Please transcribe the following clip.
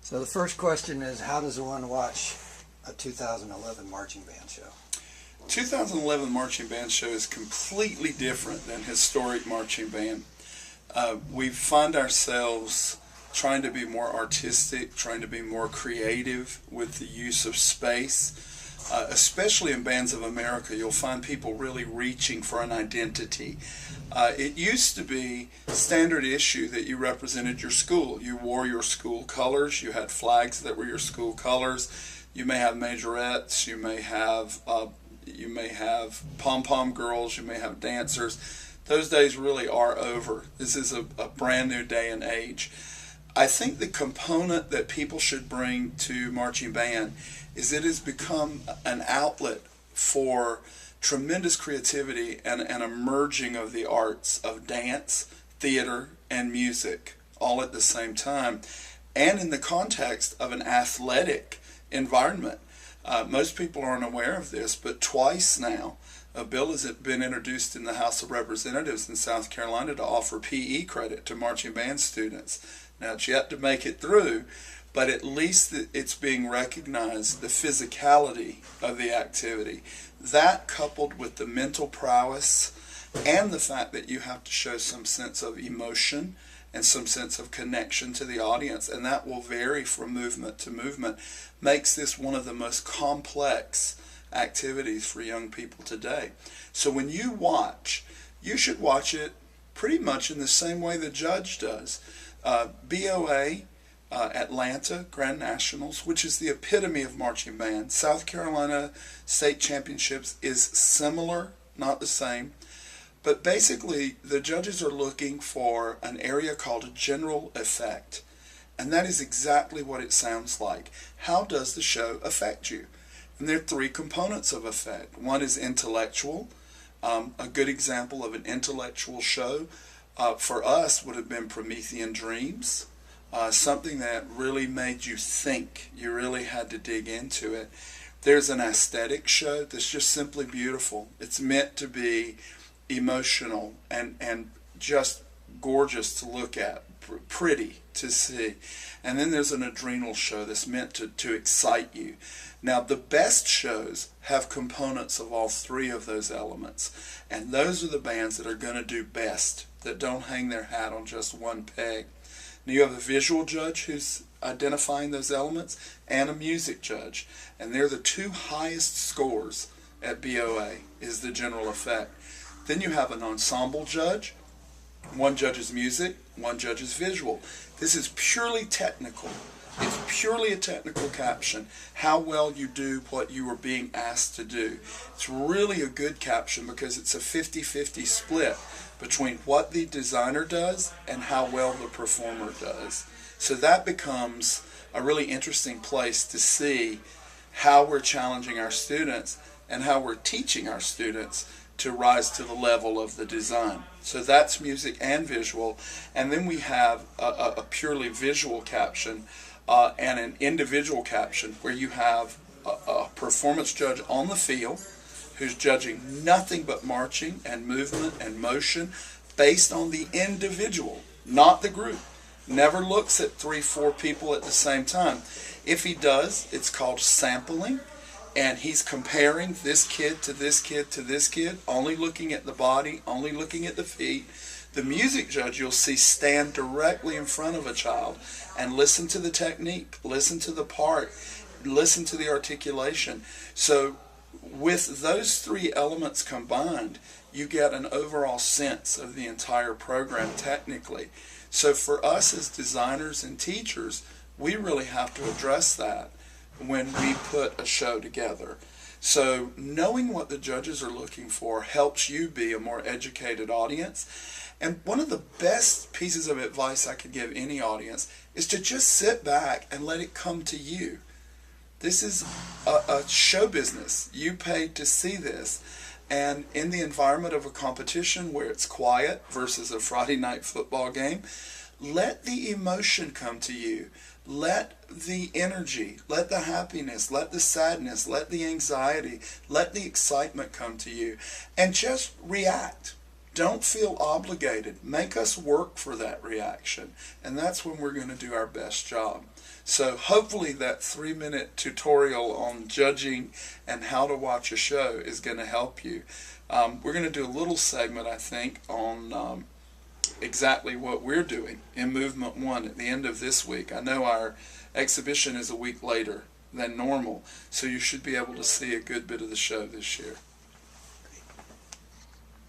So the first question is, how does one watch a 2011 marching band show? 2011 marching band show is completely different than historic marching band. We find ourselves trying to be more artistic, trying to be more creative with the use of space. Especially in Bands of America, you'll find people really reaching for an identity. It used to be standard issue that you represented your school. You wore your school colors. You had flags that were your school colors. You may have majorettes. You may have pom-pom girls. You may have dancers. Those days really are over. This is a brand new day and age. I think the component that people should bring to marching band is it has become an outlet for tremendous creativity and a merging of the arts of dance, theater, and music all at the same time, and in the context of an athletic environment. Most people aren't aware of this, but twice now a bill has been introduced in the House of Representatives in South Carolina to offer PE credit to marching band students. Now, it's yet to make it through, but at least it's being recognized, the physicality of the activity. That, coupled with the mental prowess and the fact that you have to show some sense of emotion and some sense of connection to the audience, and that will vary from movement to movement, makes this one of the most complex activities for young people today. So when you watch, you should watch it pretty much in the same way the judge does. BOA, Atlanta Grand Nationals, which is the epitome of marching band. South Carolina State Championships is similar, not the same. But basically, the judges are looking for an area called a general effect. And that is exactly what it sounds like. How does the show affect you? And there are three components of effect. One is intellectual. A good example of an intellectual show for us would have been Promethean Dreams. Something that really made you think. You really had to dig into it. There's an aesthetic show that's just simply beautiful. It's meant to be emotional and just gorgeous to look at, pretty to see. And then there's an adrenal show that's meant to excite you. Now, the best shows have components of all three of those elements. And those are the bands that are going to do best, that don't hang their hat on just one peg. Now, you have a visual judge who's identifying those elements and a music judge. And they're the two highest scores at BOA, is the general effect. Then you have an ensemble judge. One judges music, one judges visual. This is purely technical. It's purely a technical caption. How well you do what you are being asked to do. It's really a good caption because it's a 50-50 split between what the designer does and how well the performer does. So that becomes a really interesting place to see how we're challenging our students and how we're teaching our students to rise to the level of the design. So that's music and visual. And then we have a purely visual caption and an individual caption where you have a performance judge on the field who's judging nothing but marching and movement and motion based on the individual, not the group. Never looks at 3-4 people at the same time. If he does, it's called sampling. And he's comparing this kid to this kid to this kid, only looking at the body, only looking at the feet. The music judge you'll see stand directly in front of a child and listen to the technique, listen to the part, listen to the articulation. So with those three elements combined, you get an overall sense of the entire program technically. So for us as designers and teachers, we really have to address that when we put a show together. So knowing what the judges are looking for helps you be a more educated audience. And one of the best pieces of advice I could give any audience is to just sit back and let it come to you. This is a show business. You paid to see this. And in the environment of a competition where it's quiet versus a Friday night football game, let the emotion come to you. Let the energy, let the happiness, let the sadness, let the anxiety, let the excitement come to you. And just react. don't feel obligated. Make us work for that reaction. And that's when we're going to do our best job. So hopefully that 3-minute tutorial on judging and how to watch a show is going to help you. We're going to do a little segment, I think, on exactly what we're doing in Movement 1 at the end of this week. I know our exhibition is a week later than normal, so you should be able to see a good bit of the show this year.